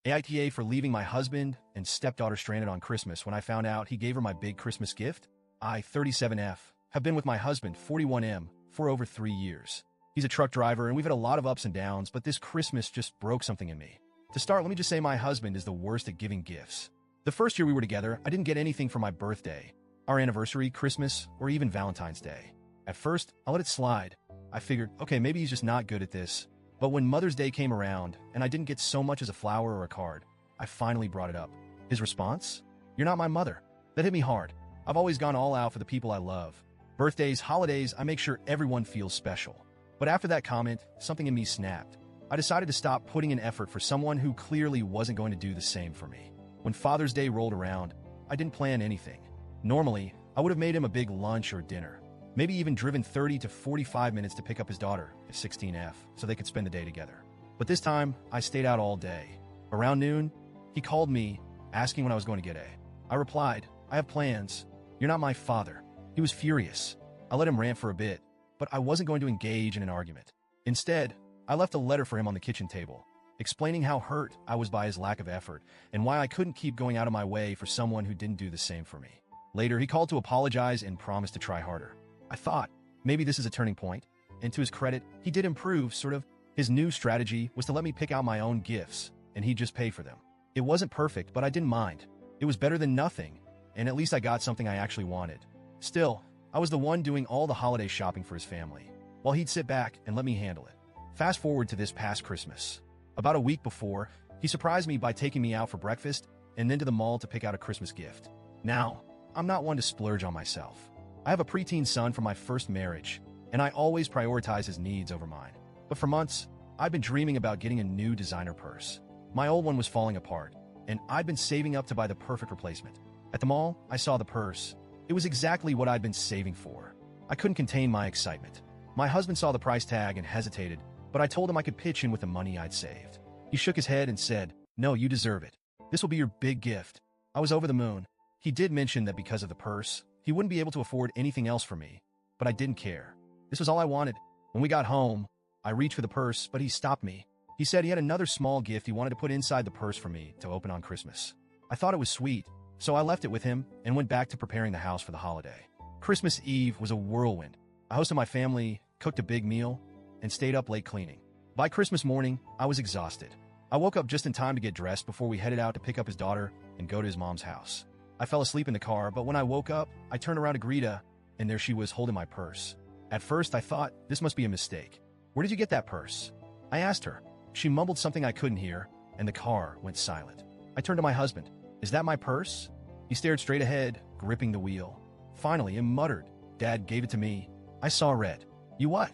AITA for leaving my husband and stepdaughter stranded on Christmas when I found out he gave her my big Christmas gift. I, 37F, have been with my husband, 41M, for over 3 years. He's a truck driver and we've had a lot of ups and downs, but this Christmas just broke something in me. To start, let me just say my husband is the worst at giving gifts. The first year we were together, I didn't get anything for my birthday, our anniversary, Christmas, or even Valentine's Day. At first, I let it slide. I figured, okay, maybe he's just not good at this. But when Mother's Day came around and I didn't get so much as a flower or a card, I finally brought it up. His response? "You're not my mother." That hit me hard. I've always gone all out for the people I love. Birthdays, holidays, I make sure everyone feels special. But after that comment, something in me snapped. I decided to stop putting in effort for someone who clearly wasn't going to do the same for me. When Father's Day rolled around, I didn't plan anything. Normally, I would have made him a big lunch or dinner. Maybe even driven 30 to 45 minutes to pick up his daughter, at 16F, so they could spend the day together. But this time, I stayed out all day. Around noon, he called me, asking when I was going to get A. I replied, "I have plans. You're not my father." He was furious. I let him rant for a bit, but I wasn't going to engage in an argument. Instead, I left a letter for him on the kitchen table, explaining how hurt I was by his lack of effort and why I couldn't keep going out of my way for someone who didn't do the same for me. Later, he called to apologize and promised to try harder. I thought, maybe this is a turning point. And to his credit, he did improve, sort of. His new strategy was to let me pick out my own gifts, and he'd just pay for them. It wasn't perfect, but I didn't mind. It was better than nothing, and at least I got something I actually wanted. Still, I was the one doing all the holiday shopping for his family, while he'd sit back and let me handle it. Fast forward to this past Christmas. About a week before, he surprised me by taking me out for breakfast and then to the mall to pick out a Christmas gift. Now, I'm not one to splurge on myself. I have a preteen son from my first marriage, and I always prioritize his needs over mine. But for months, I've been dreaming about getting a new designer purse. My old one was falling apart, and I'd been saving up to buy the perfect replacement. At the mall, I saw the purse. It was exactly what I'd been saving for. I couldn't contain my excitement. My husband saw the price tag and hesitated, but I told him I could pitch in with the money I'd saved. He shook his head and said, "No, you deserve it. This will be your big gift." I was over the moon. He did mention that because of the purse, he wouldn't be able to afford anything else for me, but I didn't care. This was all I wanted. When we got home, I reached for the purse, but he stopped me. He said he had another small gift he wanted to put inside the purse for me to open on Christmas. I thought it was sweet, so I left it with him and went back to preparing the house for the holiday. Christmas Eve was a whirlwind. I hosted my family, cooked a big meal, and stayed up late cleaning. By Christmas morning, I was exhausted. I woke up just in time to get dressed before we headed out to pick up his daughter and go to his mom's house. I fell asleep in the car, but when I woke up, I turned around to greet her, and there she was holding my purse. At first, I thought, this must be a mistake. "Where did you get that purse?" I asked her. She mumbled something I couldn't hear, and the car went silent. I turned to my husband. "Is that my purse?" He stared straight ahead, gripping the wheel. Finally, he muttered, "Dad gave it to me." I saw red. "You what?"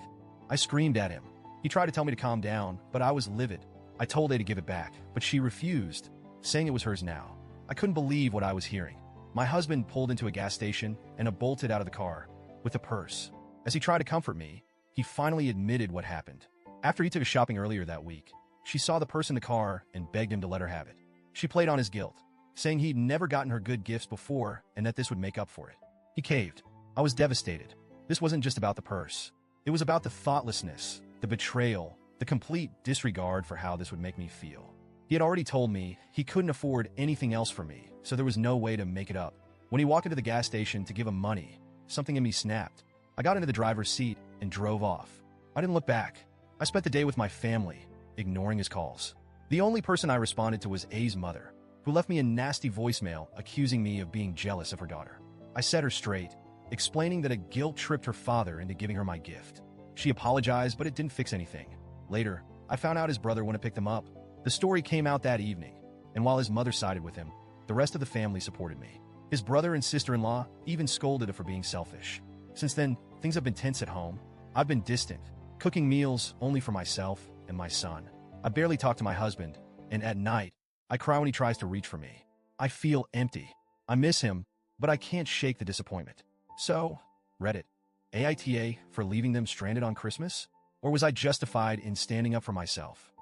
I screamed at him. He tried to tell me to calm down, but I was livid. I told A to give it back, but she refused, saying it was hers now. I couldn't believe what I was hearing. My husband pulled into a gas station and bolted out of the car with the purse. As he tried to comfort me, he finally admitted what happened. After he took us shopping earlier that week, she saw the purse in the car and begged him to let her have it. She played on his guilt, saying he'd never gotten her good gifts before and that this would make up for it. He caved. I was devastated. This wasn't just about the purse. It was about the thoughtlessness, the betrayal, the complete disregard for how this would make me feel. He had already told me he couldn't afford anything else for me, so there was no way to make it up. When he walked into the gas station to give him money, something in me snapped. I got into the driver's seat and drove off. I didn't look back. I spent the day with my family, ignoring his calls. The only person I responded to was A's mother, who left me a nasty voicemail accusing me of being jealous of her daughter. I set her straight, explaining that a guilt tripped her father into giving her my gift. She apologized, but it didn't fix anything. Later, I found out his brother went to pick them up. The story came out that evening, and while his mother sided with him, the rest of the family supported me. His brother and sister-in-law even scolded her for being selfish. Since then, things have been tense at home. I've been distant, cooking meals only for myself and my son. I barely talk to my husband, and at night, I cry when he tries to reach for me. I feel empty. I miss him, but I can't shake the disappointment. So, Reddit, AITA for leaving them stranded on Christmas? Or was I justified in standing up for myself?